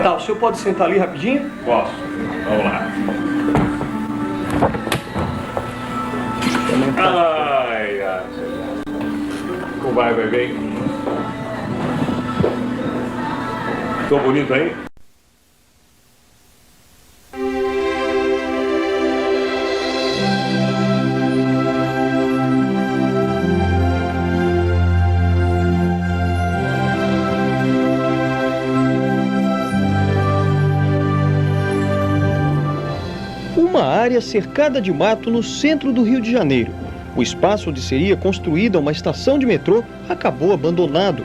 Tá, o senhor pode sentar ali rapidinho? Posso. Vamos lá. Ai, ai. Como vai, bebê? Tô bonito aí? Uma área cercada de mato no centro do Rio de Janeiro. O espaço onde seria construída uma estação de metrô acabou abandonado.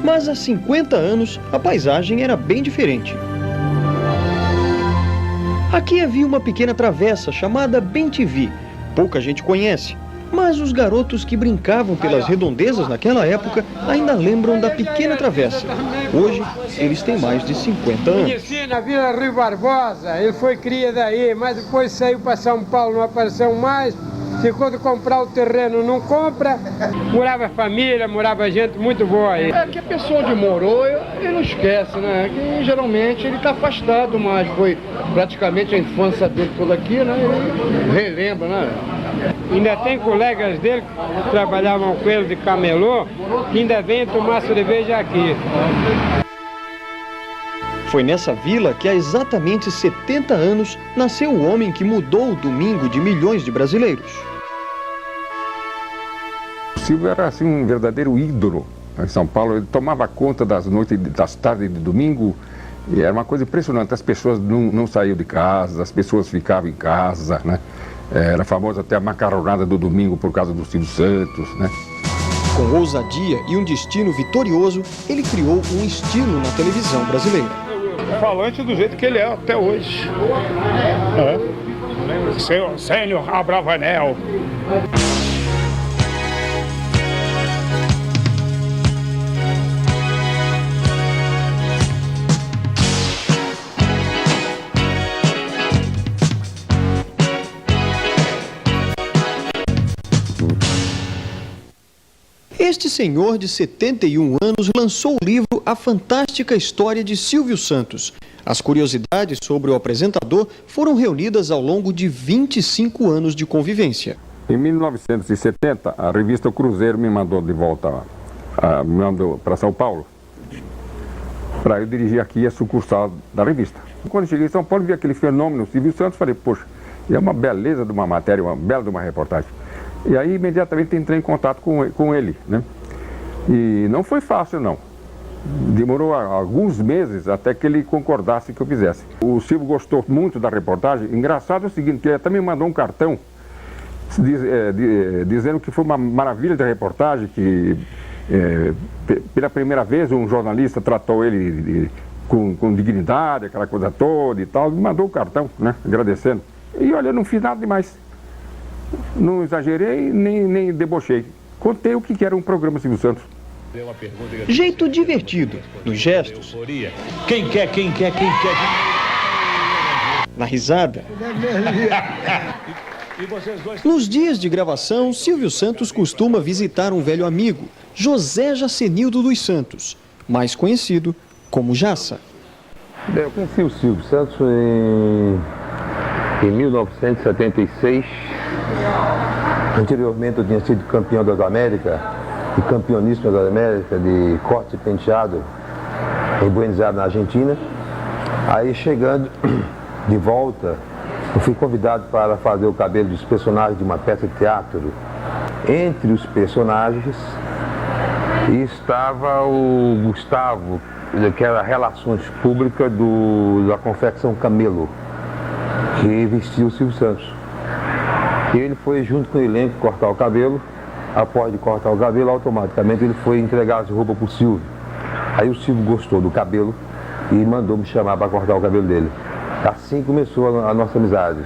Mas há 50 anos a paisagem era bem diferente. Aqui havia uma pequena travessa chamada Bem-TV. Pouca gente conhece, mas os garotos que brincavam pelas redondezas naquela época ainda lembram da pequena travessa. Hoje, eles têm mais de 50 anos. Conheci na Vila Rio Barbosa, ele foi cria daí, mas depois saiu para São Paulo, não apareceu mais. Ficou de comprar o terreno, não compra. Morava família, morava gente muito boa aí. É que a pessoa onde morou, ele não esquece, né? Que geralmente ele está afastado, mas foi praticamente a infância dele toda aqui, né? Ele relembra, né? Ainda tem colegas dele que trabalhavam com ele de camelô, que ainda vêm tomar cerveja aqui. Foi nessa vila que há exatamente 70 anos nasceu o homem que mudou o domingo de milhões de brasileiros. O Silvio era assim um verdadeiro ídolo em São Paulo. Ele tomava conta das noites, das tardes de domingo. E era uma coisa impressionante. As pessoas não saíam de casa, as pessoas ficavam em casa, né? Era famosa até a macarronada do domingo por causa do Silvio Santos, né? Com ousadia e um destino vitorioso, ele criou um estilo na televisão brasileira. Falante do jeito que ele é até hoje. Seu Sênior Abravanel. Este senhor de 71 anos lançou o livro A Fantástica História de Silvio Santos. As curiosidades sobre o apresentador foram reunidas ao longo de 25 anos de convivência. Em 1970, a revista Cruzeiro me mandou de volta, me mandou para São Paulo, para eu dirigir aqui a sucursal da revista. Quando cheguei em São Paulo, vi aquele fenômeno Silvio Santos, falei, poxa, é uma beleza de uma matéria, uma bela de uma reportagem. E aí, imediatamente, entrei em contato com ele, né? E não foi fácil, não. Demorou alguns meses até que ele concordasse que eu fizesse. O Silvio gostou muito da reportagem. Engraçado é o seguinte, que ele também mandou um cartão dizendo que foi uma maravilha de reportagem, que pela primeira vez um jornalista tratou ele com dignidade, aquela coisa toda e tal. Me mandou o cartão, né? Agradecendo. E olha, eu não fiz nada demais. Não exagerei, nem debochei. Contei o que era um programa Silvio Santos. Jeito divertido, nos gestos. Quem quer? Na risada. Nos dias de gravação, Silvio Santos costuma visitar um velho amigo, José Jacenildo dos Santos, mais conhecido como Jassa. Eu conheci o Silvio Santos em 1976. Anteriormente eu tinha sido campeão das Américas e campeoníssimo das Américas de corte e penteado em Buenos Aires, na Argentina. Aí chegando de volta, eu fui convidado para fazer o cabelo dos personagens de uma peça de teatro. Entre os personagens estava o Gustavo, que era Relações Públicas da confecção Camelo, que vestia o Silvio Santos. E ele foi junto com o elenco cortar o cabelo. Após de cortar o cabelo, automaticamente ele foi entregar as roupas para o Silvio. Aí o Silvio gostou do cabelo e mandou me chamar para cortar o cabelo dele. Assim começou a nossa amizade.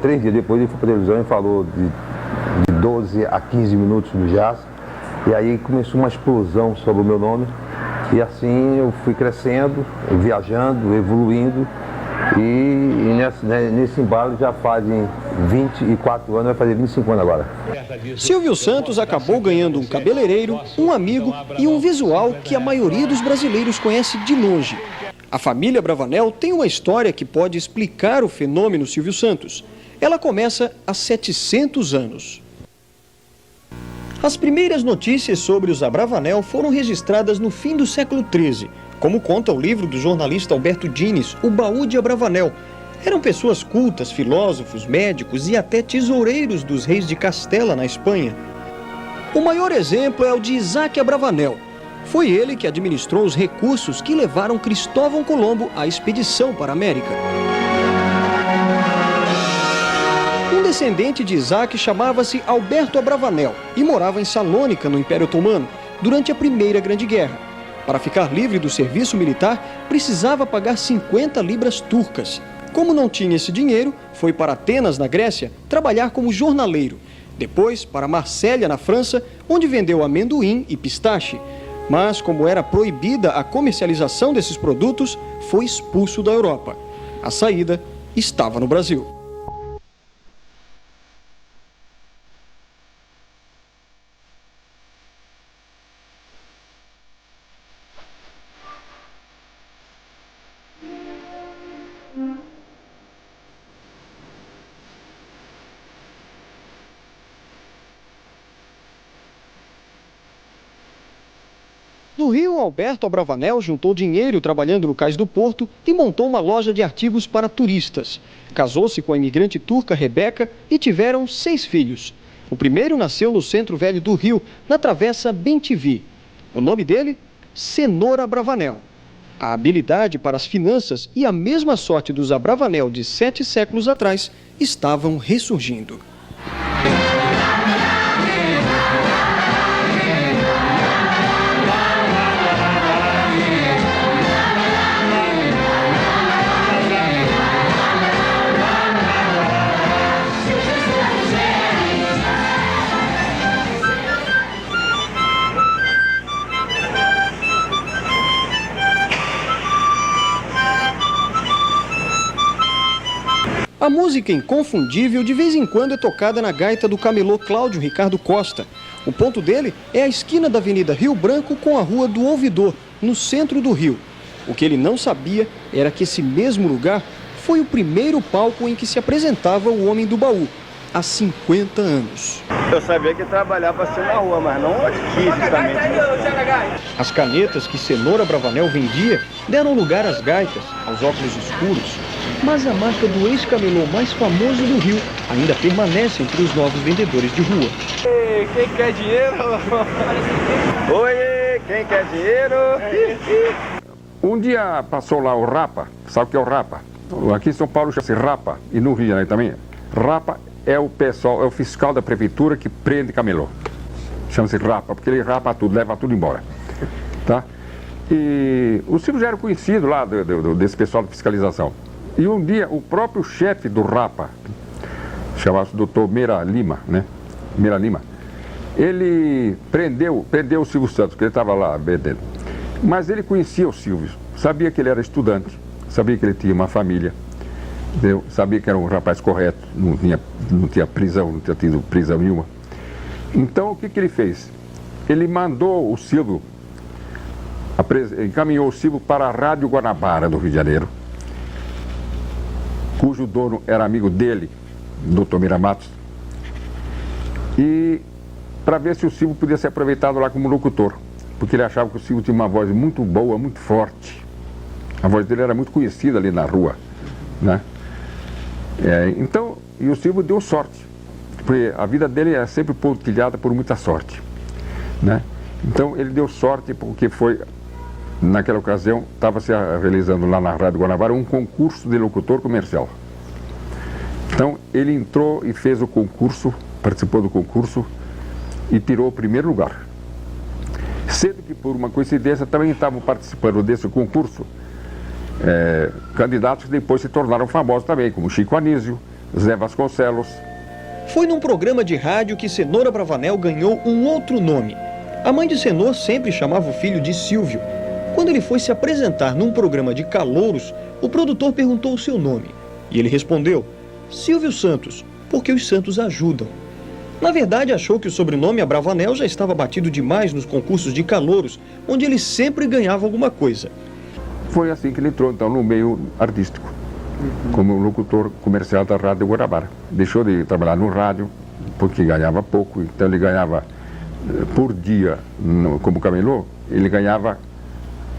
3 dias depois ele foi para a televisão e falou de 12 a 15 minutos no jazz. E aí começou uma explosão sobre o meu nome. E assim eu fui crescendo, viajando, evoluindo. E nesse embalo já fazem 24 anos, vai fazer 25 anos agora. Silvio Santos acabou ganhando um cabeleireiro, um amigo e um visual que a maioria dos brasileiros conhece de longe. A família Abravanel tem uma história que pode explicar o fenômeno Silvio Santos. Ela começa há 700 anos. As primeiras notícias sobre os Abravanel foram registradas no fim do século XIII, como conta o livro do jornalista Alberto Dines, O Baú de Abravanel. Eram pessoas cultas, filósofos, médicos e até tesoureiros dos reis de Castela, na Espanha. O maior exemplo é o de Isaac Abravanel. Foi ele que administrou os recursos que levaram Cristóvão Colombo à expedição para a América. Um descendente de Isaac chamava-se Alberto Abravanel e morava em Salônica, no Império Otomano, durante a Primeira Grande Guerra. Para ficar livre do serviço militar, precisava pagar 50 libras turcas. Como não tinha esse dinheiro, foi para Atenas, na Grécia, trabalhar como jornaleiro. Depois, para Marsella, na França, onde vendeu amendoim e pistache. Mas, como era proibida a comercialização desses produtos, foi expulso da Europa. A saída estava no Brasil. No Rio, Alberto Abravanel juntou dinheiro trabalhando no cais do Porto e montou uma loja de artigos para turistas. Casou-se com a imigrante turca Rebeca e tiveram 6 filhos. O primeiro nasceu no centro velho do Rio, na travessa Bem-te-vi. O nome dele? Cenoura Abravanel. A habilidade para as finanças e a mesma sorte dos Abravanel de 7 séculos atrás estavam ressurgindo. A música inconfundível de vez em quando é tocada na gaita do camelô Cláudio Ricardo Costa. O ponto dele é a esquina da Avenida Rio Branco com a Rua do Ouvidor, no centro do Rio. O que ele não sabia era que esse mesmo lugar foi o primeiro palco em que se apresentava o Homem do Baú, há 50 anos. Eu sabia que trabalhava assim na rua, mas não aqui justamente. As canetas que Cenoura Abravanel vendia deram lugar às gaitas, aos óculos escuros. Mas a marca do ex-camelô mais famoso do Rio ainda permanece entre os novos vendedores de rua. Ei, quem quer dinheiro? Oi, quem quer dinheiro? Um dia passou lá o Rapa, sabe o que é o Rapa? Aqui em São Paulo chama-se Rapa, e no Rio também. Rapa é o pessoal, é o fiscal da prefeitura que prende camelô. Chama-se Rapa, porque ele rapa tudo, leva tudo embora. Tá? E o Silvio já era conhecido lá desse pessoal de fiscalização. E um dia o próprio chefe do Rapa, chamava-se Dr. Meira Lima, né? Meira Lima, ele prendeu o Silvio Santos, porque ele estava lá vendendo. Mas ele conhecia o Silvio, sabia que ele era estudante, sabia que ele tinha uma família, entendeu? Sabia que era um rapaz correto, não tinha prisão, não tinha tido prisão nenhuma. Então o que ele fez? Ele mandou o Silvio, encaminhou o Silvio para a Rádio Guanabara do Rio de Janeiro, cujo dono era amigo dele, Dr. Mira Matos, e para ver se o Silvio podia ser aproveitado lá como locutor, porque ele achava que o Silvio tinha uma voz muito boa, muito forte. A voz dele era muito conhecida ali na rua, né? Então, e o Silvio deu sorte, porque a vida dele é sempre pontilhada por muita sorte, né? Então ele deu sorte porque foi, naquela ocasião, estava se realizando lá na Rádio Guanabara um concurso de locutor comercial. Então ele entrou e fez o concurso, participou do concurso e tirou o primeiro lugar. Sendo que, por uma coincidência, também estavam participando desse concurso candidatos que depois se tornaram famosos também, como Chico Anísio, Zé Vasconcelos. Foi num programa de rádio que Cenoura Abravanel ganhou um outro nome. A mãe de Cenoura sempre chamava o filho de Silvio. Quando ele foi se apresentar num programa de calouros, o produtor perguntou o seu nome. E ele respondeu, Silvio Santos, porque os Santos ajudam. Na verdade, achou que o sobrenome Abravanel já estava batido demais nos concursos de calouros, onde ele sempre ganhava alguma coisa. Foi assim que ele entrou, então, no meio artístico, como locutor comercial da Rádio Guarabara. Deixou de trabalhar no rádio, porque ganhava pouco, então ele ganhava por dia, como camelô, ele ganhava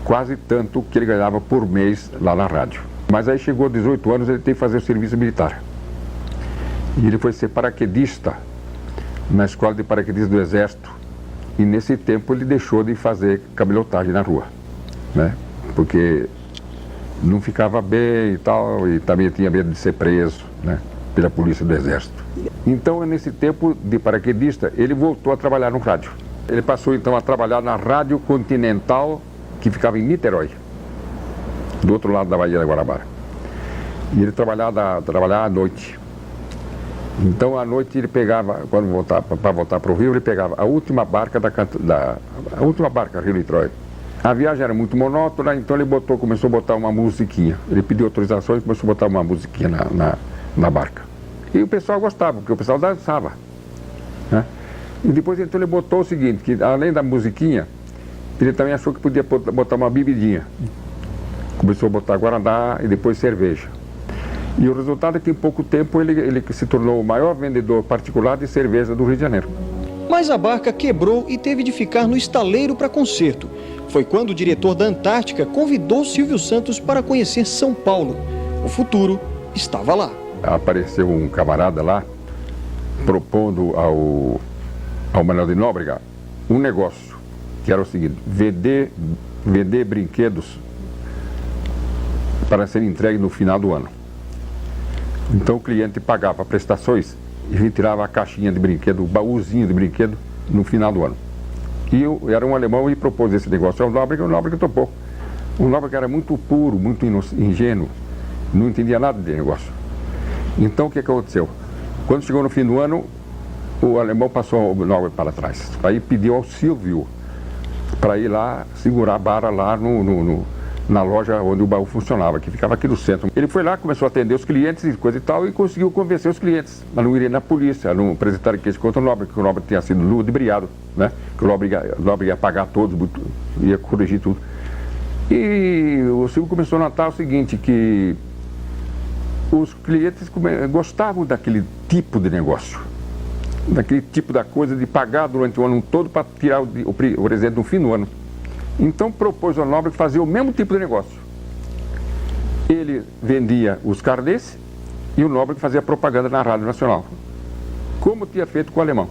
quase tanto que ele ganhava por mês lá na rádio. Mas aí chegou aos 18 anos, ele teve que fazer o serviço militar. E ele foi ser paraquedista na escola de paraquedistas do Exército. E nesse tempo ele deixou de fazer camelotagem na rua, né? Porque não ficava bem e tal, e também tinha medo de ser preso, né, pela polícia do Exército. Então, nesse tempo de paraquedista, ele voltou a trabalhar no rádio. Ele passou então a trabalhar na Rádio Continental, que ficava em Niterói, do outro lado da Baía da Guarabara. E ele trabalhava à noite. Então, à noite ele pegava, quando para voltar para o Rio, ele pegava a última barca a última barca, Rio Niterói. A viagem era muito monótona, então ele começou a botar uma musiquinha. Ele pediu autorização e começou a botar uma musiquinha na barca. E o pessoal gostava, porque o pessoal dançava, né? E depois então ele botou o seguinte, que além da musiquinha, ele também achou que podia botar uma bebidinha. Começou a botar guaraná e depois cerveja. E o resultado é que em pouco tempo ele se tornou o maior vendedor particular de cerveja do Rio de Janeiro. Mas a barca quebrou e teve de ficar no estaleiro para conserto. Foi quando o diretor da Antártica convidou Silvio Santos para conhecer São Paulo. O futuro estava lá. Apareceu um camarada lá, propondo ao Manuel de Nóbrega um negócio, que era o seguinte: vender brinquedos para ser entregue no final do ano. Então o cliente pagava prestações e retirava a caixinha de brinquedo, o baúzinho de brinquedo, no final do ano. E eu era um alemão e propôs esse negócio ao Nóbrega, o Nóbrega topou. O Nóbrega era muito puro, muito ingênuo, não entendia nada de negócio. Então o que aconteceu? Quando chegou no fim do ano, o alemão passou o Nóbrega para trás. Aí pediu ao Silvio para ir lá segurar a barra lá na loja onde o baú funcionava, que ficava aqui no centro. Ele foi lá, começou a atender os clientes e coisa e tal, e conseguiu convencer os clientes a não irem na polícia, a não apresentar queixa contra o Nóbrega, que o Nóbrega tinha sido ludibriado, né? Que o Nóbrega ia pagar todos, ia corrigir tudo. E o Silvio começou a notar o seguinte, que os clientes gostavam daquele tipo de negócio, daquele tipo da coisa de pagar durante o ano todo para tirar o presente no fim do ano. Então propôs ao Nóbrega fazer o mesmo tipo de negócio. Ele vendia os carnês e o Nóbrega fazia propaganda na Rádio Nacional, como tinha feito com o alemão.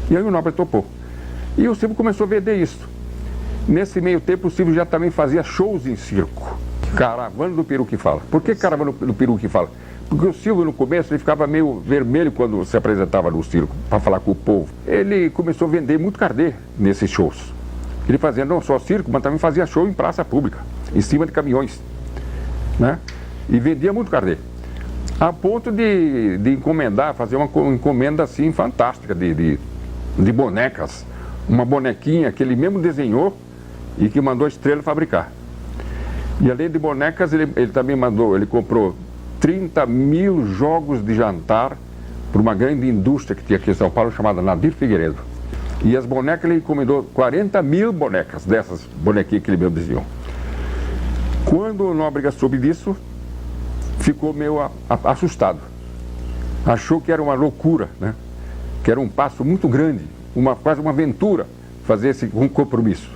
E aí o Nóbrega topou. E o Silvio começou a vender isso. Nesse meio tempo o Silvio já também fazia shows em circo. Caravana do Peru que Fala. Por que Caravana do Peru que Fala? Porque o Silvio no começo ele ficava meio vermelho quando se apresentava no circo, para falar com o povo. Ele começou a vender muito carnê nesses shows. Ele fazia não só circo, mas também fazia show em praça pública, em cima de caminhões, né? E vendia muito carnê. A ponto de encomendar, fazer uma encomenda assim fantástica de bonecas. Uma bonequinha que ele mesmo desenhou e que mandou a Estrela fabricar. E além de bonecas, ele também ele comprou 30 mil jogos de jantar para uma grande indústria que tinha aqui em São Paulo, chamada Nadir Figueiredo. E as bonecas, ele encomendou 40 mil bonecas, dessas bonequinhas que ele mesmo desenhou. Quando o Nóbrega soube disso, ficou meio assustado. Achou que era uma loucura, né? Que era um passo muito grande, quase uma aventura, fazer um compromisso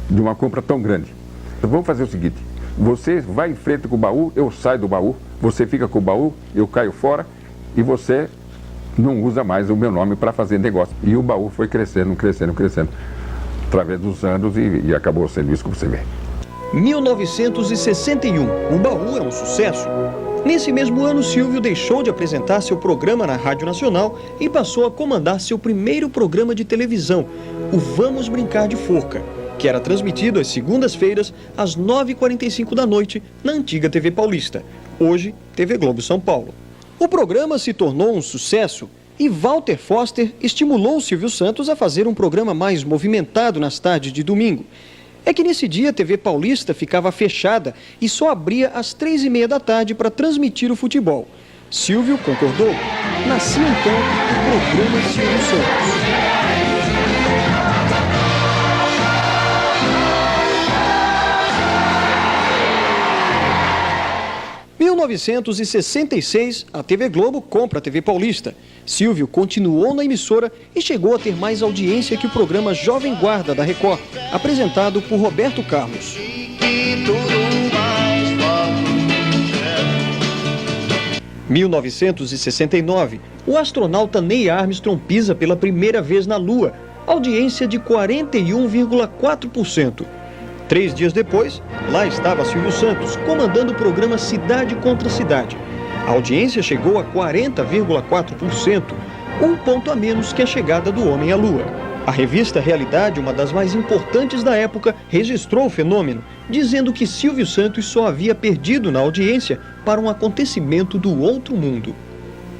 de uma compra tão grande. Vamos fazer o seguinte: você vai em frente com o baú, eu saio do baú, você fica com o baú, eu caio fora e você não usa mais o meu nome para fazer negócio. E o baú foi crescendo, crescendo, crescendo, através dos anos e acabou sendo isso que você vê. 1961, o baú é um sucesso. Nesse mesmo ano, Silvio deixou de apresentar seu programa na Rádio Nacional e passou a comandar seu primeiro programa de televisão, o Vamos Brincar de Forca, que era transmitido às segundas-feiras, às 9h45 da noite, na antiga TV Paulista, hoje TV Globo São Paulo. O programa se tornou um sucesso e Walter Foster estimulou Silvio Santos a fazer um programa mais movimentado nas tardes de domingo. É que nesse dia a TV Paulista ficava fechada e só abria às 3h30 da tarde para transmitir o futebol. Silvio concordou. Nascia então o programa Silvio Santos. 1966, a TV Globo compra a TV Paulista. Silvio continuou na emissora e chegou a ter mais audiência que o programa Jovem Guarda da Record, apresentado por Roberto Carlos. 1969, o astronauta Neil Armstrong pisa pela primeira vez na Lua, audiência de 41,4%. 3 dias depois, lá estava Silvio Santos, comandando o programa Cidade contra Cidade. A audiência chegou a 40,4%, um ponto a menos que a chegada do homem à Lua. A revista Realidade, uma das mais importantes da época, registrou o fenômeno, dizendo que Silvio Santos só havia perdido na audiência para um acontecimento do outro mundo.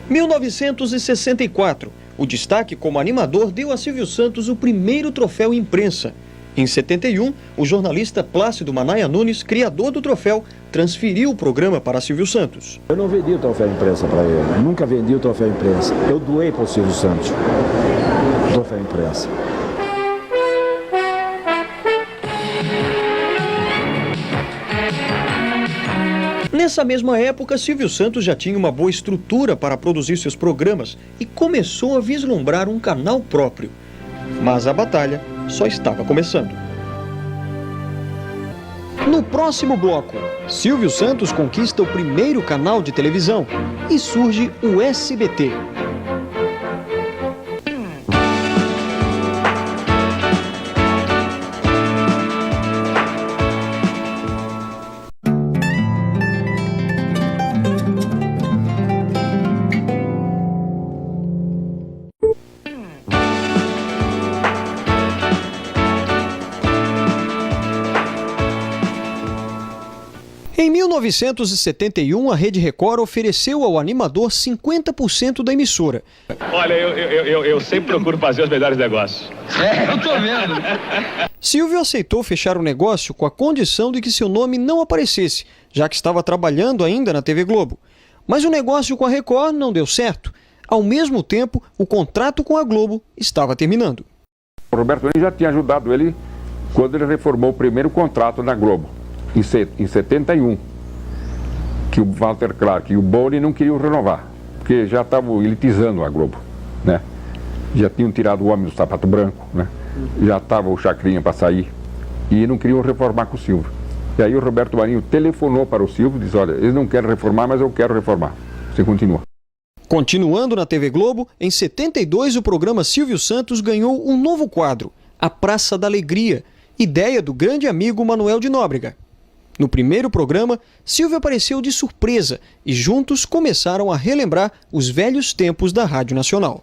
1964, o destaque como animador deu a Silvio Santos o primeiro troféu imprensa. Em 71, o jornalista Plácido Manaia Nunes, criador do troféu, transferiu o programa para Silvio Santos. Eu não vendi o troféu imprensa para ele, nunca vendi o troféu imprensa. Eu doei para o Silvio Santos o troféu imprensa. Nessa mesma época, Silvio Santos já tinha uma boa estrutura para produzir seus programas e começou a vislumbrar um canal próprio. Mas a batalha só estava começando. No próximo bloco, Silvio Santos conquista o primeiro canal de televisão e surge o SBT. Em 1971, a Rede Record ofereceu ao animador 50% da emissora. Olha, eu sempre procuro fazer os melhores negócios. Eu tô vendo. Silvio aceitou fechar o negócio com a condição de que seu nome não aparecesse, já que estava trabalhando ainda na TV Globo. Mas o negócio com a Record não deu certo. Ao mesmo tempo, o contrato com a Globo estava terminando. O Roberto já tinha ajudado ele quando ele reformou o primeiro contrato na Globo. Em 71, que o Walter Clark e o Boni não queriam renovar, porque já estavam elitizando a Globo, né? Já tinham tirado o Homem do Sapato Branco, né? Já estava o Chacrinha para sair e não queriam reformar com o Silvio. E aí o Roberto Marinho telefonou para o Silvio e disse: olha, eles não querem reformar, mas eu quero reformar. Você continua. Continuando na TV Globo, em 72 o programa Silvio Santos ganhou um novo quadro, A Praça da Alegria, ideia do grande amigo Manuel de Nóbrega. No primeiro programa, Silvio apareceu de surpresa e juntos começaram a relembrar os velhos tempos da Rádio Nacional.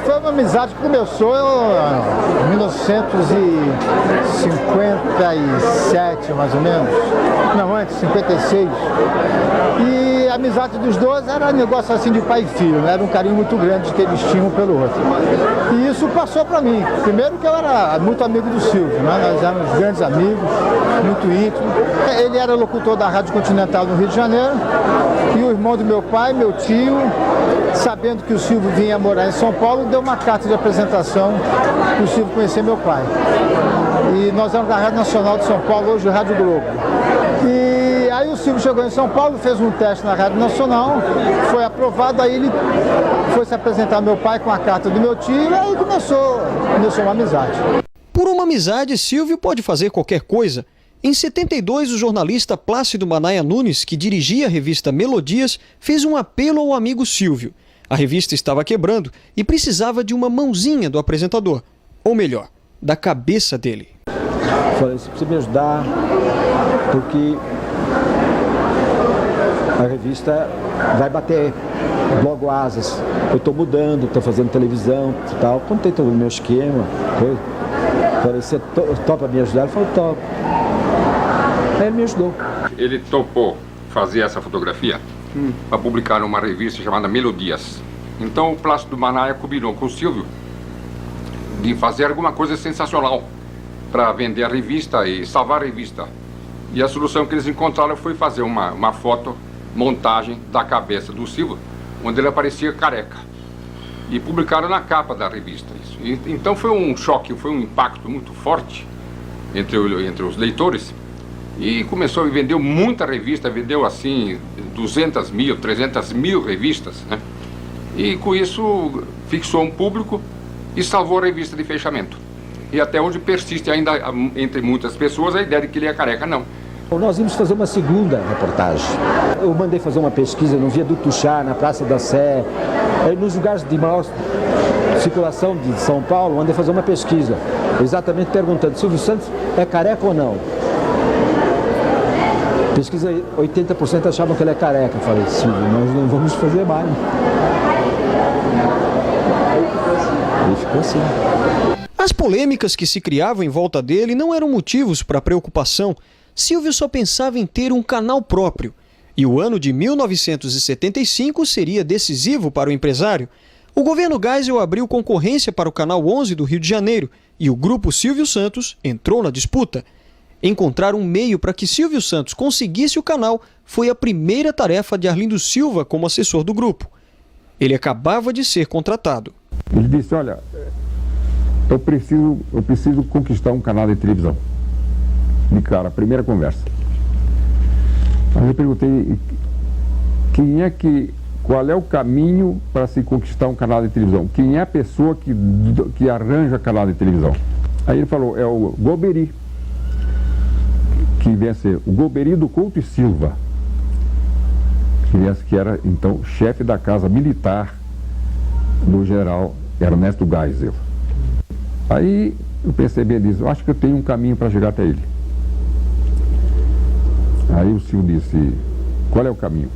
Foi uma amizade que começou em 1957, mais ou menos. Não, antes, 56. E a amizade dos dois era um negócio assim de pai e filho, né? Era um carinho muito grande que eles tinham um pelo outro. E isso passou para mim. Primeiro que eu era muito amigo do Silvio, né? Nós éramos grandes amigos, muito íntimos. Ele era locutor da Rádio Continental no Rio de Janeiro. E o irmão do meu pai, meu tio, sabendo que o Silvio vinha morar em São Paulo, deu uma carta de apresentação para o Silvio conhecer meu pai. E nós éramos da Rádio Nacional de São Paulo, hoje Rádio Globo. E aí o Silvio chegou em São Paulo, fez um teste na Rádio Nacional, foi aprovado, aí ele foi se apresentar ao meu pai com a carta do meu tio, e aí começou uma amizade. Por uma amizade, Silvio pode fazer qualquer coisa. Em 72, o jornalista Plácido Manaia Nunes, que dirigia a revista Melodias, fez um apelo ao amigo Silvio. A revista estava quebrando e precisava de uma mãozinha do apresentador, ou melhor, da cabeça dele. Falei, você precisa me ajudar, porque a revista vai bater logo asas. Eu estou mudando, estou fazendo televisão e tal. Contei todo o meu esquema, coisa. Falei, você topa me ajudar? Ele falou, topa. Aí ele me ajudou. Ele topou fazer essa fotografia para publicar numa revista chamada Melodias. Então o Plácido Manaia combinou com o Silvio de fazer alguma coisa sensacional para vender a revista e salvar a revista. E a solução que eles encontraram foi fazer uma foto, montagem da cabeça do Silvio, onde ele aparecia careca. E publicaram na capa da revista isso. Então foi um choque, foi um impacto muito forte entre os leitores. E começou a vender muita revista, vendeu assim 200 mil, 300 mil revistas, né? E com isso fixou um público e salvou a revista de fechamento. E até hoje persiste ainda entre muitas pessoas a ideia de que ele é careca, não. Nós íamos fazer uma segunda reportagem. Eu mandei fazer uma pesquisa no Viaduto Chá, na Praça da Sé, nos lugares de maior circulação de São Paulo, mandei fazer uma pesquisa, exatamente perguntando: Silvio Santos é careca ou não? Pesquisa, 80% achavam que ele é careca. Eu falei: Silvio, nós não vamos fazer mais. E ficou assim. As polêmicas que se criavam em volta dele não eram motivos para preocupação. Silvio só pensava em ter um canal próprio. E o ano de 1975 seria decisivo para o empresário. O governo Geisel abriu concorrência para o Canal 11 do Rio de Janeiro e o grupo Silvio Santos entrou na disputa. Encontrar um meio para que Silvio Santos conseguisse o canal foi a primeira tarefa de Arlindo Silva como assessor do grupo. Ele acabava de ser contratado. Ele disse: olha, eu preciso conquistar um canal de televisão. De cara, primeira conversa. Aí eu perguntei: qual é o caminho para se conquistar um canal de televisão? Quem é a pessoa que arranja canal de televisão? Aí ele falou: é o Golbery, que vem a ser o Golbery do Couto e Silva, que era então chefe da casa militar do general Ernesto Geisel. Aí eu pensei bem nisso: eu acho que eu tenho um caminho para chegar até ele. Aí o Silvio disse: qual é o caminho?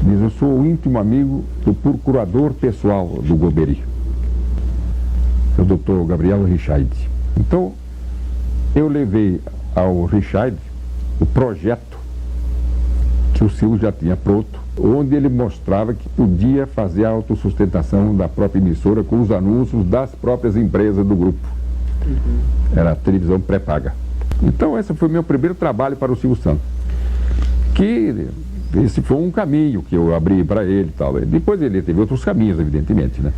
Diz: eu sou o íntimo amigo do procurador pessoal do Golbery, o doutor Gabriel Richard. Então eu levei ao Richard o projeto que o Silvio já tinha pronto, onde ele mostrava que podia fazer a autossustentação da própria emissora com os anúncios das próprias empresas do grupo. Era a televisão pré-paga. Então esse foi o meu primeiro trabalho para o Silvio Santos. Que esse foi um caminho que eu abri para ele e tal. Depois ele teve outros caminhos, evidentemente, né?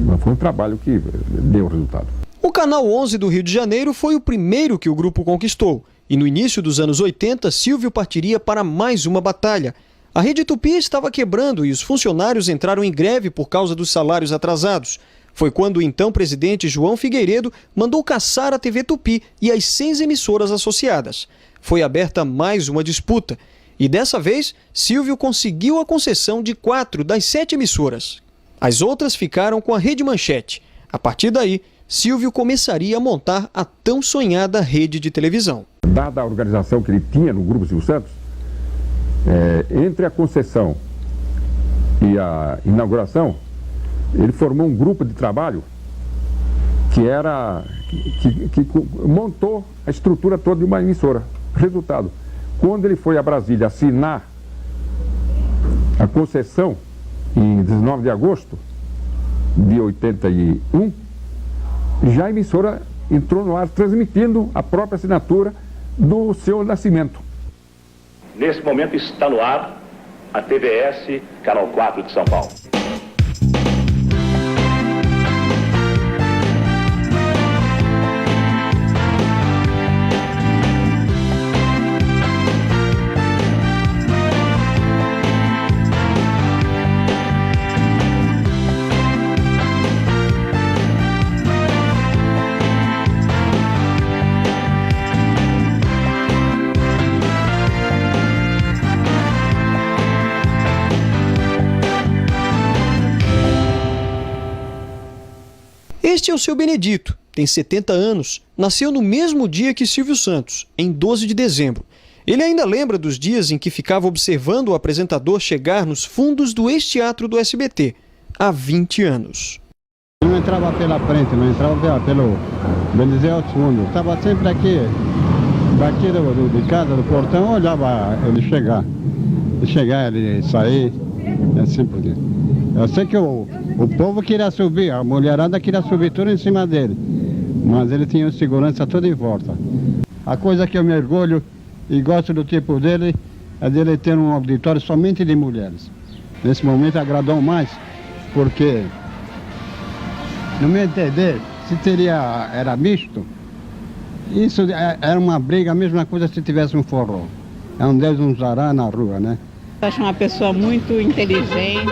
Mas foi um trabalho que deu resultado. O Canal 11 do Rio de Janeiro foi o primeiro que o grupo conquistou. E no início dos anos 80, Silvio partiria para mais uma batalha. A Rede Tupi estava quebrando e os funcionários entraram em greve por causa dos salários atrasados. Foi quando o então presidente João Figueiredo mandou caçar a TV Tupi e as 6 emissoras associadas. Foi aberta mais uma disputa. E dessa vez, Silvio conseguiu a concessão de 4 das 7 emissoras. As outras ficaram com a Rede Manchete. A partir daí, Silvio começaria a montar a tão sonhada rede de televisão. Dada a organização que ele tinha no Grupo Silvio Santos, entre a concessão e a inauguração, ele formou um grupo de trabalho que montou a estrutura toda de uma emissora. Resultado: quando ele foi a Brasília assinar a concessão, em 19 de agosto de 81, já a emissora entrou no ar transmitindo a própria assinatura do seu nascimento. Nesse momento está no ar a TVS, Canal 4 de São Paulo. Este é o seu Benedito, tem 70 anos, nasceu no mesmo dia que Silvio Santos, em 12 de dezembro. Ele ainda lembra dos dias em que ficava observando o apresentador chegar nos fundos do ex-teatro do SBT, há 20 anos. Não entrava pela frente, não entrava pelo Belize ao fundo. Estava sempre aqui, daqui de casa, do portão, olhava ele chegar. Ele sair, assim por diante. Eu sei que o povo queria subir, a mulherada queria subir tudo em cima dele, mas ele tinha segurança toda em volta. A coisa que eu me orgulho e gosto do tipo dele é dele ter um auditório somente de mulheres. Nesse momento agradou mais, porque, no meu entender, se era misto, isso era uma briga, a mesma coisa se tivesse um forró. É um Deus nos dará na rua, né? Acho uma pessoa muito inteligente,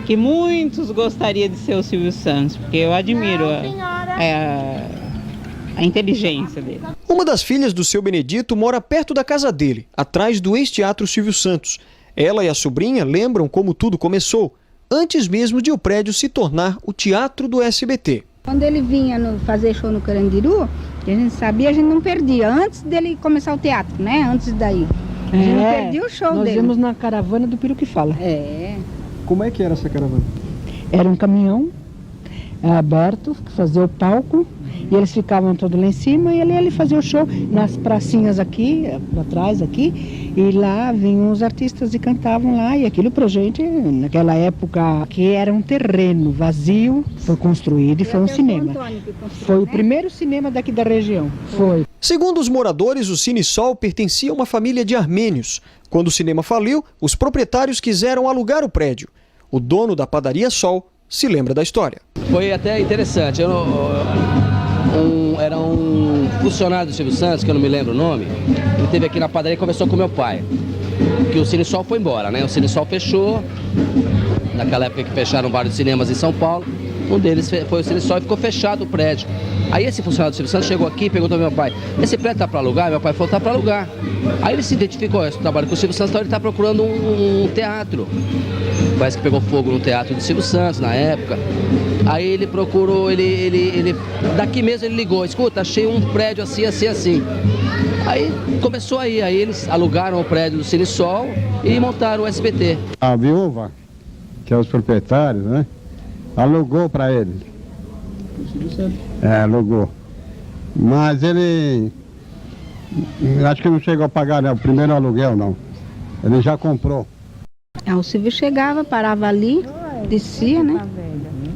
que muitos gostariam de ser o Silvio Santos, porque eu admiro a inteligência dele. Uma das filhas do seu Benedito mora perto da casa dele, atrás do ex-teatro Silvio Santos. Ela e a sobrinha lembram como tudo começou, antes mesmo de o prédio se tornar o teatro do SBT. Quando ele vinha fazer show no Carandiru, a gente sabia, a gente não perdia, antes dele começar o teatro, né? Antes daí. A gente não perdia o show dele. Nós íamos na caravana do Peru que Fala. Como é que era essa caravana? Era um caminhão aberto, que fazia o palco, e eles ficavam todos lá em cima, e ele fazia o show nas pracinhas aqui, atrás aqui, e lá vinham os artistas e cantavam lá, e aquilo pra gente, naquela época, que era um terreno vazio, foi construído e foi um cinema. Foi o primeiro cinema daqui da região, foi. Segundo os moradores, o Cine Sol pertencia a uma família de armênios. Quando o cinema faliu, os proprietários quiseram alugar o prédio. O dono da padaria Sol se lembra da história. Foi até interessante. Era um funcionário do Silvio Santos, que eu não me lembro o nome, ele esteve aqui na padaria e conversou com meu pai, que o Cine Sol foi embora, né? O Cine Sol fechou, naquela época que fecharam vários cinemas em São Paulo, um deles foi o Cine Sol e ficou fechado o prédio. Aí esse funcionário do Silvio Santos chegou aqui e perguntou ao meu pai, esse prédio tá para alugar? Meu pai falou, tá para alugar. Aí ele se identificou, eu trabalho com o Silvio Santos, então ele tá procurando um teatro. Parece que pegou fogo no teatro do Silvio Santos na época. Aí ele procurou, daqui mesmo ele ligou, escuta, achei um prédio assim. Aí começou aí eles alugaram o prédio do Cine Sol e montaram o SBT. A viúva, que é os proprietários, né, alugou para ele. Alugou. Mas ele, acho que não chegou a pagar, né, o primeiro aluguel, não. Ele já comprou. O Silvio chegava, parava ali, descia, né?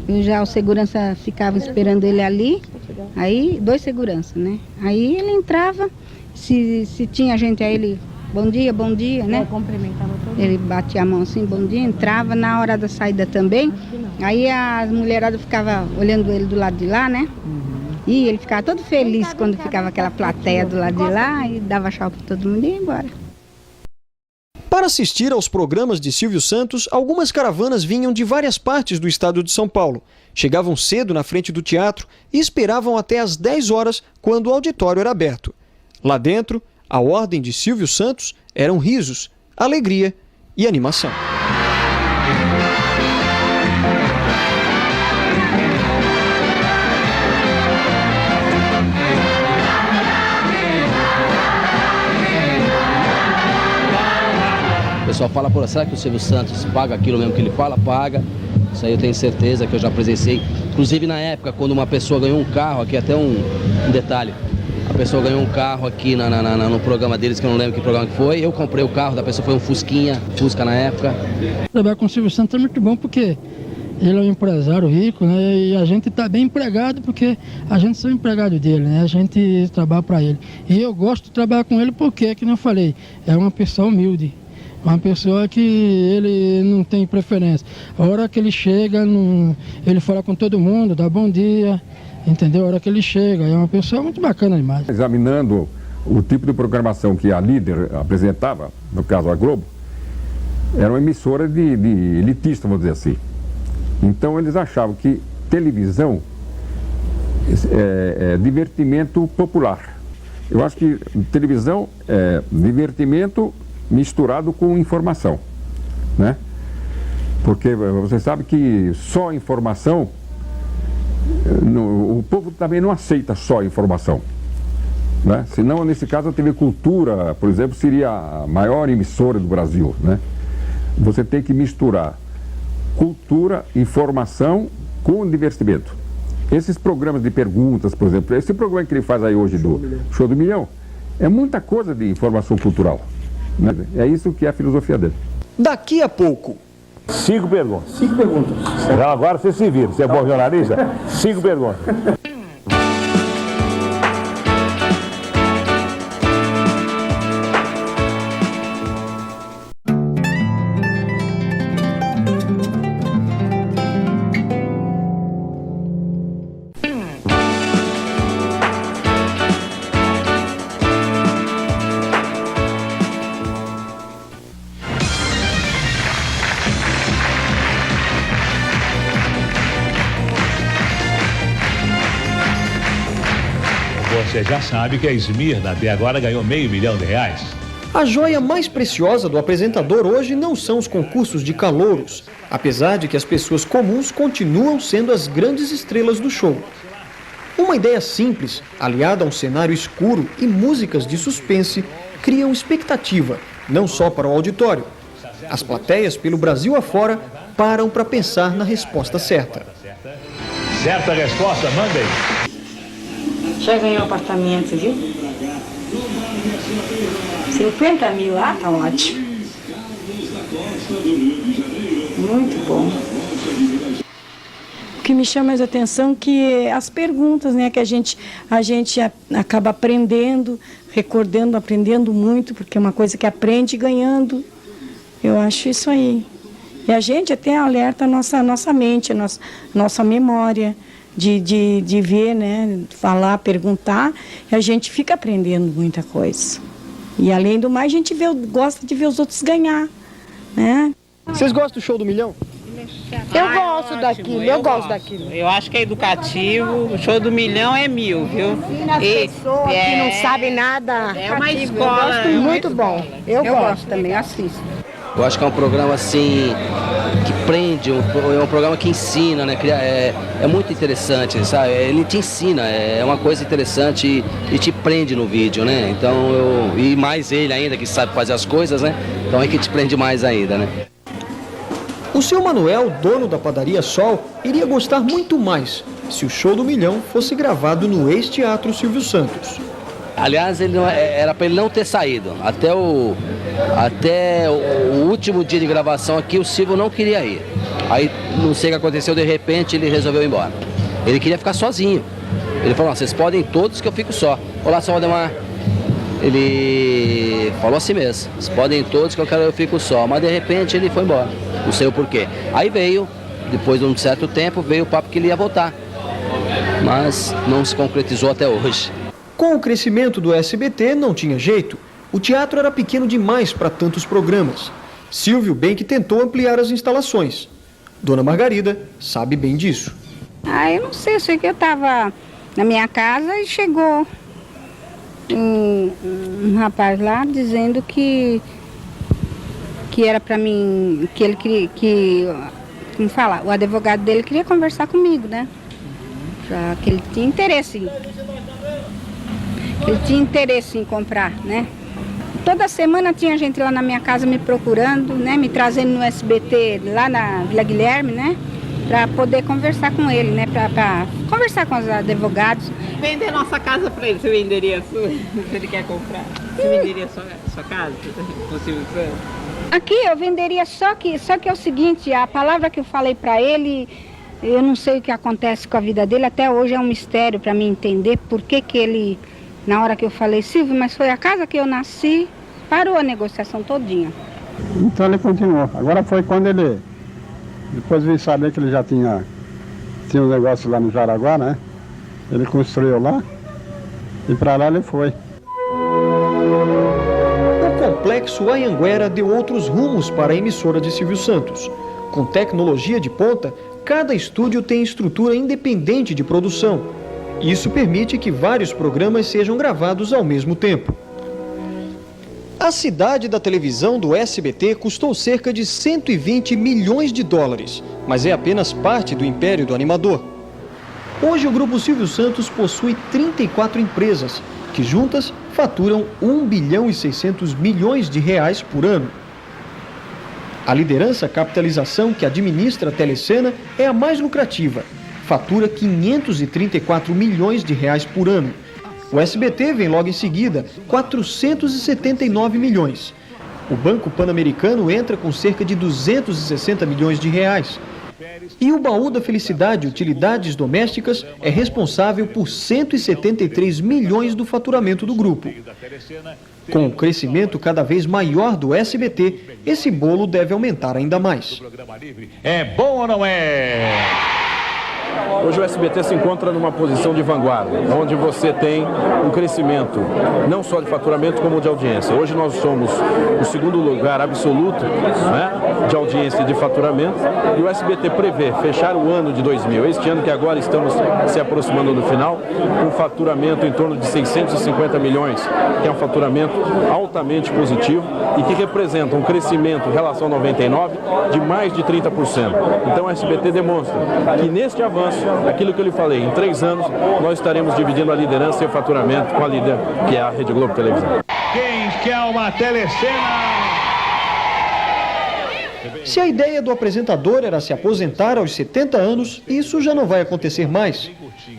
E já o segurança ficava esperando ele ali, aí 2 seguranças, né? Aí ele entrava, se tinha gente aí, ele, bom dia, né? Ele batia a mão assim, bom dia, entrava na hora da saída também. Aí a mulherada ficava olhando ele do lado de lá, né? E ele ficava todo feliz quando ficava aquela plateia do lado de lá e dava tchau para todo mundo e ia embora. Para assistir aos programas de Silvio Santos, algumas caravanas vinham de várias partes do estado de São Paulo. Chegavam cedo na frente do teatro e esperavam até às 10 horas, quando o auditório era aberto. Lá dentro, a ordem de Silvio Santos eram risos, alegria e animação. O pessoal fala, pô, será que o Silvio Santos paga aquilo mesmo que ele fala? Paga. Isso aí eu tenho certeza que eu já presenciei. Inclusive na época, quando uma pessoa ganhou um carro, aqui até um detalhe, a pessoa ganhou um carro aqui no programa deles, que eu não lembro que programa que foi, eu comprei o carro da pessoa, foi um Fusca na época. Trabalhar com o Silvio Santos é muito bom porque ele é um empresário rico, né? E a gente está bem empregado porque a gente é empregado dele, né? A gente trabalha para ele. E eu gosto de trabalhar com ele porque, como eu falei, é uma pessoa humilde. Uma pessoa que ele não tem preferência. A hora que ele chega, ele fala com todo mundo, dá bom dia, entendeu? A hora que ele chega, é uma pessoa muito bacana demais. Examinando o tipo de programação que a Líder apresentava, no caso a Globo, era uma emissora de elitista, vamos dizer assim. Então eles achavam que televisão é divertimento popular. Eu acho que televisão é divertimento misturado com informação, né? Porque você sabe que só informação, o povo também não aceita só informação, né? Senão, nesse caso, a TV Cultura, por exemplo, seria a maior emissora do Brasil, né? Você tem que misturar cultura, informação com divertimento. Esses programas de perguntas, por exemplo, esse programa que ele faz aí hoje do Show do Milhão, é muita coisa de informação cultural. É isso que é a filosofia dele. Daqui a pouco. 5 perguntas. 5 perguntas. Então agora você se vira. Você é bom jornalista? 5 perguntas. Você já sabe que a Esmirna até agora ganhou R$500 mil. A joia mais preciosa do apresentador hoje não são os concursos de calouros, apesar de que as pessoas comuns continuam sendo as grandes estrelas do show. Uma ideia simples, aliada a um cenário escuro e músicas de suspense, criam expectativa, não só para o auditório. As plateias pelo Brasil afora param para pensar na resposta certa. Certa resposta, mandem. Já ganhou apartamento, viu? 50 mil lá, tá ótimo. Muito bom. O que me chama mais a atenção é que as perguntas, né, que a gente acaba aprendendo, recordando, aprendendo muito, porque é uma coisa que aprende ganhando. Eu acho isso aí. E a gente até alerta a nossa mente, a nossa memória de ver, né, falar, perguntar, e a gente fica aprendendo muita coisa. E além do mais, a gente gosta de ver os outros ganhar, né? Vocês gostam do Show do Milhão? Eu gosto daquilo, eu gosto daquilo. Eu acho que é educativo, o Show do Milhão é 1000, viu? E as pessoas que não sabem nada. É uma escola. Muito bom. Eu gosto também, assisto. Eu acho que é um programa assim que prende, é um programa que ensina, né? É muito interessante, sabe? Ele te ensina, é uma coisa interessante e te prende no vídeo, né? Então e mais ele ainda que sabe fazer as coisas, né? Então é que te prende mais ainda, né? O seu Manuel, dono da padaria Sol, iria gostar muito mais se o Show do Milhão fosse gravado no ex-teatro Silvio Santos. Aliás, era para ele não ter saído. Até o último dia de gravação aqui, o Silvio não queria ir. Aí, não sei o que aconteceu, de repente ele resolveu ir embora. Ele queria ficar sozinho. Ele falou, vocês podem todos que eu fico só. Olá, seu Valdemar. Ele falou assim mesmo, vocês podem todos que eu fico só. Mas de repente ele foi embora, não sei o porquê. Aí veio, depois de um certo tempo, veio o papo que ele ia voltar. Mas não se concretizou até hoje. Com o crescimento do SBT, não tinha jeito. O teatro era pequeno demais para tantos programas. Silvio bem que tentou ampliar as instalações. Dona Margarida sabe bem disso. Eu não sei, eu sei que eu estava na minha casa e chegou um rapaz lá dizendo que era para mim, que ele queria, como fala, o advogado dele queria conversar comigo, né? Já que ele tinha interesse em comprar, né? Toda semana tinha gente lá na minha casa me procurando, né? Me trazendo no SBT lá na Vila Guilherme, né? Para poder conversar com ele, né? Para conversar com os advogados. Vender nossa casa para ele, você venderia a sua? Se ele quer comprar, você venderia a sua casa? Aqui eu venderia, só que é o seguinte, a palavra que eu falei para ele, eu não sei o que acontece com a vida dele, até hoje é um mistério para mim entender por que ele, na hora que eu falei, Silvio, mas foi a casa que eu nasci, parou a negociação todinha. Então ele continuou. Agora foi quando ele, depois veio saber que ele já tinha um negócio lá no Jaraguá, né? Ele construiu lá e para lá ele foi. O complexo Anhanguera deu outros rumos para a emissora de Silvio Santos. Com tecnologia de ponta, cada estúdio tem estrutura independente de produção. Isso permite que vários programas sejam gravados ao mesmo tempo. A cidade da televisão do SBT custou cerca de 120 milhões de dólares, mas é apenas parte do império do animador. Hoje o Grupo Silvio Santos possui 34 empresas, que juntas faturam 1 bilhão e 600 milhões de reais por ano. A liderança capitalização que administra a Telecena é a mais lucrativa, fatura 534 milhões de reais por ano. O SBT vem logo em seguida, 479 milhões. O Banco Pan-Americano entra com cerca de 260 milhões de reais. E o Baú da Felicidade Utilidades Domésticas é responsável por 173 milhões do faturamento do grupo. Com o crescimento cada vez maior do SBT, esse bolo deve aumentar ainda mais. É bom ou não é? Hoje o SBT se encontra numa posição de vanguarda, onde você tem um crescimento não só de faturamento como de audiência. Hoje nós somos o segundo lugar absoluto, né, de audiência e de faturamento, e o SBT prevê fechar o ano de 2000, este ano que agora estamos se aproximando do final, com faturamento em torno de 650 milhões, que é um faturamento altamente positivo e que representa um crescimento em relação a 99 de mais de 30%. Então o SBT demonstra que neste avanço, aquilo que eu lhe falei, em 3 anos, nós estaremos dividindo a liderança e o faturamento com a líder, que é a Rede Globo Televisão. Quem quer uma telecena? Se a ideia do apresentador era se aposentar aos 70 anos, isso já não vai acontecer mais.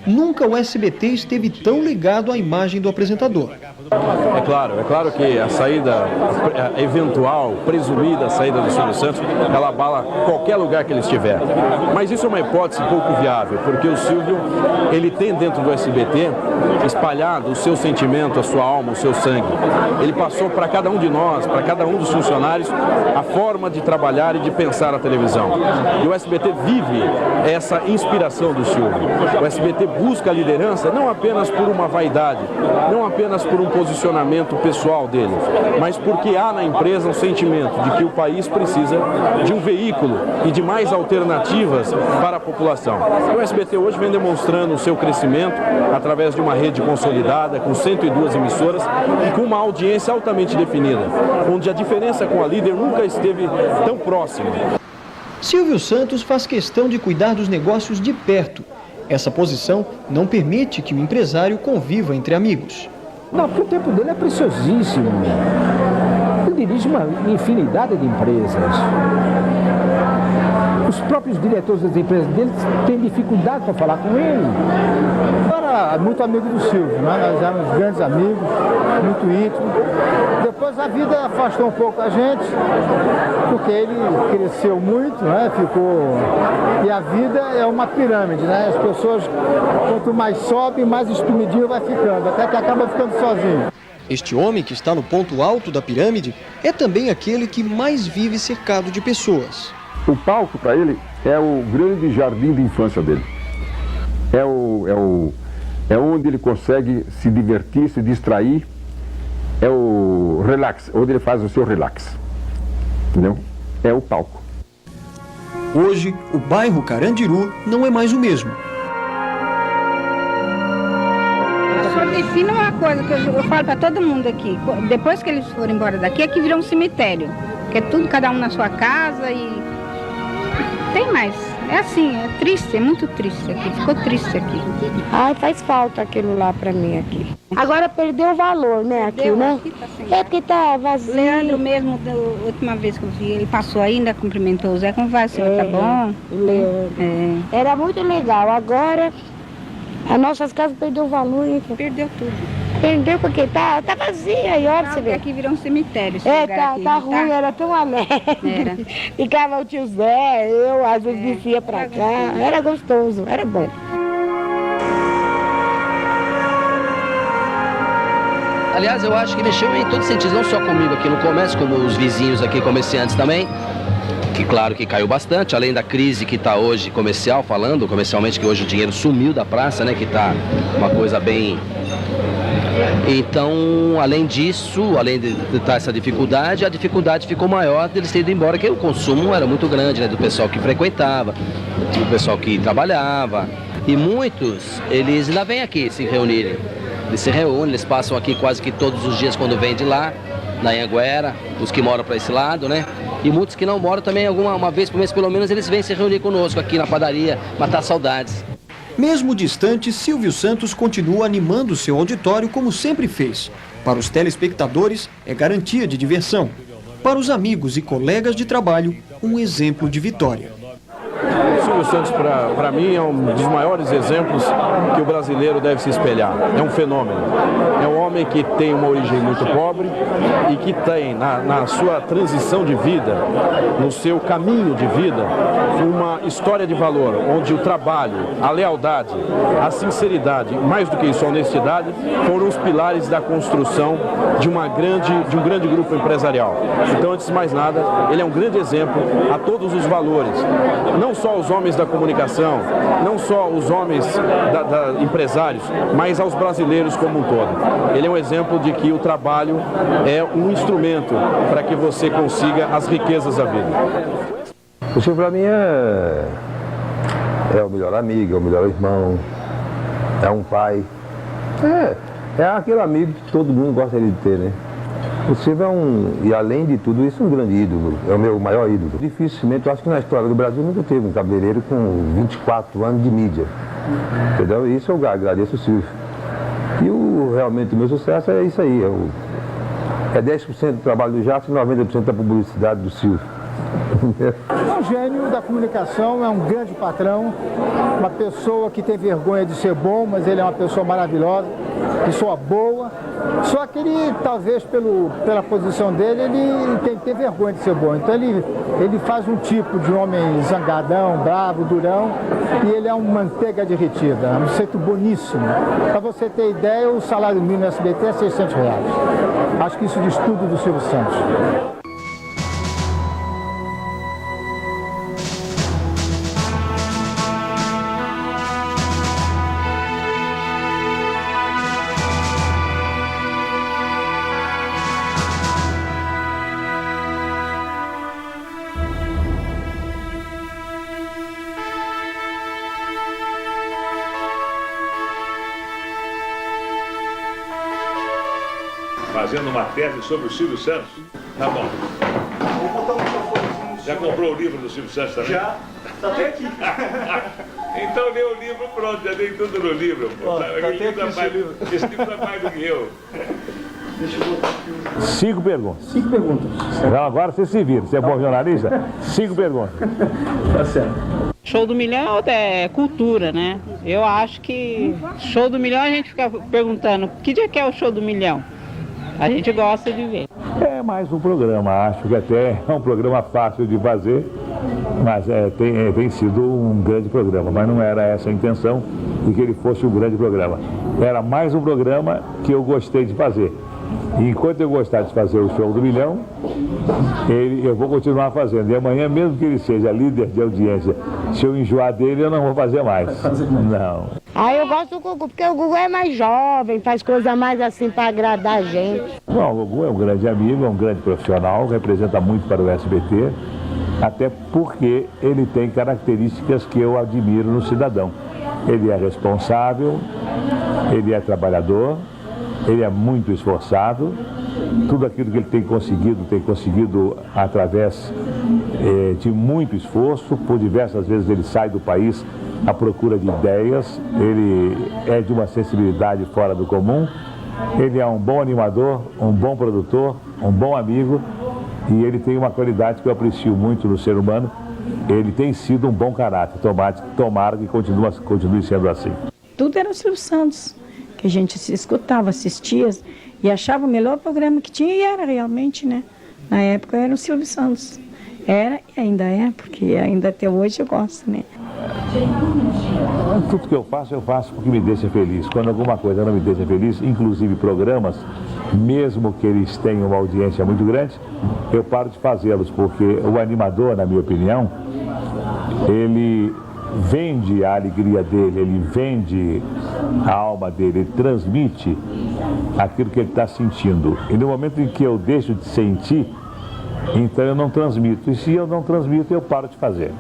Nunca o SBT esteve tão ligado à imagem do apresentador. É claro que a saída a eventual, presumida saída do Silvio Santos, ela abala qualquer lugar que ele estiver. Mas isso é uma hipótese pouco viável, porque o Silvio, ele tem dentro do SBT espalhado o seu sentimento, a sua alma, o seu sangue. Ele passou para cada um de nós, para cada um dos funcionários, a forma de trabalhar e de pensar a televisão. E o SBT vive essa inspiração do Silvio. O SBT busca a liderança não apenas por uma vaidade, não apenas por um posicionamento pessoal dele, mas porque há na empresa um sentimento de que o país precisa de um veículo e de mais alternativas para a população. E o SBT hoje vem demonstrando o seu crescimento através de uma rede consolidada, com 102 emissoras e com uma audiência altamente definida, onde a diferença com a líder nunca esteve tão próxima. Silvio Santos faz questão de cuidar dos negócios de perto. Essa posição não permite que o empresário conviva entre amigos. Não, porque o tempo dele é preciosíssimo. Ele dirige uma infinidade de empresas. Os próprios diretores das empresas dele têm dificuldade para falar com ele. Eu era muito amigo do Silvio, né? Nós éramos grandes amigos, muito íntimos. Depois a vida afastou um pouco a gente, porque ele cresceu muito, né? Ficou... E a vida é uma pirâmide, né? As pessoas, quanto mais sobe, mais espremidinho vai ficando, até que acaba ficando sozinho. Este homem que está no ponto alto da pirâmide é também aquele que mais vive cercado de pessoas. O palco, para ele, é o grande jardim de infância dele. É onde ele consegue se divertir, se distrair. É o relax, onde ele faz o seu relax. Entendeu? É o palco. Hoje, o bairro Carandiru não é mais o mesmo. Eu só defino uma coisa que eu falo para todo mundo aqui. Depois que eles forem embora daqui, aqui virou um cemitério. Que é tudo, cada um na sua casa e... Tem mais. É assim, é triste, é muito triste aqui. Ficou triste aqui. Ai, faz falta aquilo lá pra mim aqui. Agora perdeu o valor, né, aqui, né? É porque tá vazio. Leandro mesmo, da última vez que eu vi, ele passou ainda, cumprimentou o Zé, como vai, senhor? Tá bom? Leandro. Era muito legal. Agora, as nossas casas perdeu o valor. Perdeu tudo. Perdeu porque tá vazia aí, olha você vê. Aqui virou um cemitério. Tá ruim, era tão alegre. Era. Ficava o tio Zé, eu às vezes descia pra cá. Era gostoso, era bom. Aliás, eu acho que mexeu em todos os sentidos, não só comigo aqui no comércio, como os vizinhos aqui, comerciantes também. Que claro que caiu bastante, além da crise que está hoje comercial, falando comercialmente, que hoje o dinheiro sumiu da praça, né? Que está uma coisa bem... Então, além disso, além de estar essa dificuldade, a dificuldade ficou maior deles terem ido embora, que o consumo era muito grande, né? Do pessoal que frequentava, do pessoal que trabalhava. E muitos, eles ainda vêm aqui se reunirem. Eles se reúnem, eles passam aqui quase que todos os dias quando vêm de lá, na Anhanguera, os que moram para esse lado, né? E muitos que não moram também, uma vez por mês pelo menos, eles vêm se reunir conosco aqui na padaria, matar saudades. Mesmo distante, Silvio Santos continua animando seu auditório como sempre fez. Para os telespectadores, é garantia de diversão. Para os amigos e colegas de trabalho, um exemplo de vitória. Silvio Santos, para mim, é um dos maiores exemplos que o brasileiro deve se espelhar. É um fenômeno. É um homem que tem uma origem muito pobre e que tem, na sua transição de vida, no seu caminho de vida, uma história de valor, onde o trabalho, a lealdade, a sinceridade, mais do que isso, a honestidade, foram os pilares da construção de um grande grupo empresarial. Então, antes de mais nada, ele é um grande exemplo a todos os valores, não só aos homens homens da comunicação, não só os homens empresários, mas aos brasileiros como um todo. Ele é um exemplo de que o trabalho é um instrumento para que você consiga as riquezas da vida. O Silvio para mim é o melhor amigo, é o melhor irmão, é um pai. É aquele amigo que todo mundo gosta de ter, né? O Silvio e além de tudo isso, um grande ídolo, é o meu maior ídolo. Dificilmente, eu acho que na história do Brasil nunca teve um cabeleireiro com 24 anos de mídia, entendeu? Isso eu agradeço o Silvio. E realmente o meu sucesso é isso aí, é 10% do trabalho do Jacques e 90% da publicidade do Silvio. É um gênio da comunicação, é um grande patrão, uma pessoa que tem vergonha de ser bom, mas ele é uma pessoa maravilhosa, pessoa boa. Só que ele, talvez pela posição dele, ele tem que ter vergonha de ser bom. Então ele faz um tipo de homem zangadão, bravo, durão, e ele é um manteiga derretida, é um sujeito boníssimo. Para você ter ideia, o salário mínimo no SBT é R$600. Acho que isso diz tudo do Silvio Santos. Fazendo uma tese sobre o Silvio Santos. Tá bom. Já comprou o livro do Silvio Santos também? Já, tá até aqui. Então lê o livro, pronto, já dei tudo no livro. Pô. Tá esse livro é mais do que eu. Deixa eu botar aqui. 5 perguntas. 5 perguntas. Então agora você se vira, você é bom jornalista? 5 perguntas. Tá certo. Show do Milhão é cultura, né? Eu acho que Show do Milhão a gente fica perguntando, que dia que é o Show do Milhão? A gente gosta de ver. É mais um programa, acho que até é um programa fácil de fazer, mas tem sido um grande programa, mas não era essa a intenção de que ele fosse um grande programa. Era mais um programa que eu gostei de fazer. E enquanto eu gostar de fazer o Show do Milhão, eu vou continuar fazendo. E amanhã, mesmo que ele seja líder de audiência, se eu enjoar dele, eu não vou fazer mais. Não. Eu gosto do Gugu, porque o Gugu é mais jovem, faz coisa mais assim para agradar a gente. Bom, o Gugu é um grande amigo, é um grande profissional, representa muito para o SBT, até porque ele tem características que eu admiro no cidadão. Ele é responsável, ele é trabalhador, ele é muito esforçado, tudo aquilo que ele tem conseguido através de muito esforço. Por diversas vezes ele sai do país à procura de ideias, ele é de uma sensibilidade fora do comum, ele é um bom animador, um bom produtor, um bom amigo, e ele tem uma qualidade que eu aprecio muito no ser humano. Ele tem sido um bom caráter, tomara que continue sendo assim. Tudo era o Silvio Santos, que a gente escutava, assistia e achava o melhor programa que tinha, e era realmente, né? Na época era o Silvio Santos. Era e ainda é, porque ainda até hoje eu gosto, né? Tudo que eu faço porque me deixa feliz. Quando alguma coisa não me deixa feliz, inclusive programas, mesmo que eles tenham uma audiência muito grande, eu paro de fazê-los, porque o animador, na minha opinião, ele vende a alegria dele, ele vende a alma dele, ele transmite aquilo que ele está sentindo. E no momento em que eu deixo de sentir, então eu não transmito. E se eu não transmito, eu paro de fazer.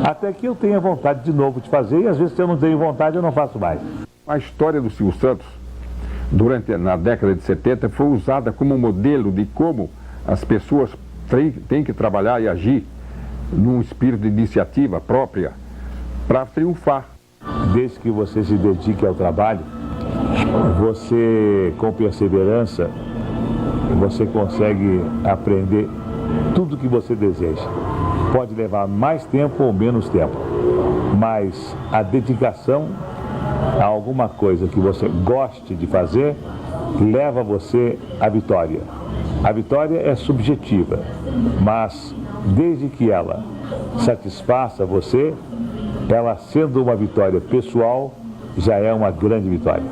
Até que eu tenha vontade de novo de fazer, e às vezes se eu não tenho vontade, eu não faço mais. A história do Silvio Santos, na década de 70, foi usada como modelo de como as pessoas têm que trabalhar e agir num espírito de iniciativa própria para triunfar. Desde que você se dedique ao trabalho, você, com perseverança, você consegue aprender tudo o que você deseja. Pode levar mais tempo ou menos tempo, mas a dedicação a alguma coisa que você goste de fazer leva você à vitória. A vitória é subjetiva, mas desde que ela satisfaça você, ela sendo uma vitória pessoal, já é uma grande vitória.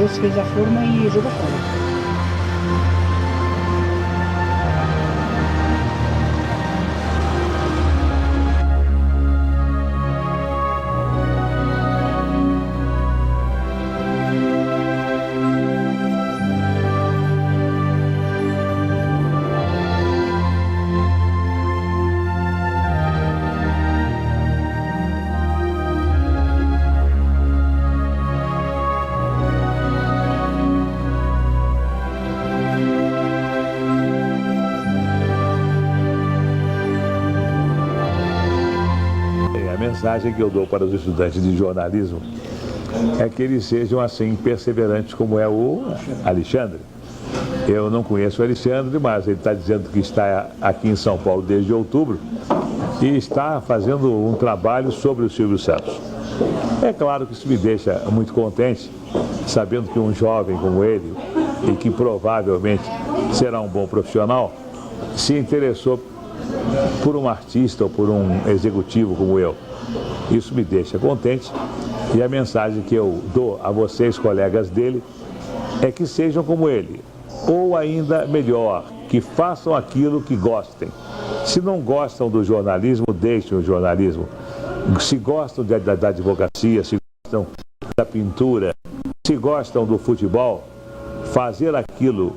trouxe, fez a forma e jogou fora. A mensagem que eu dou para os estudantes de jornalismo é que eles sejam assim perseverantes como é o Alexandre. Eu não conheço o Alexandre, mas ele está dizendo que está aqui em São Paulo desde outubro e está fazendo um trabalho sobre o Silvio Santos. É claro que isso me deixa muito contente, sabendo que um jovem como ele, e que provavelmente será um bom profissional, se interessou por um artista ou por um executivo como eu. Isso me deixa contente e a mensagem que eu dou a vocês, colegas dele, é que sejam como ele, ou ainda melhor, que façam aquilo que gostem. Se não gostam do jornalismo, deixem o jornalismo. Se gostam da advocacia, se gostam da pintura, se gostam do futebol, fazer aquilo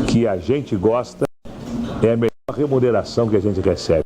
que a gente gosta é a melhor remuneração que a gente recebe.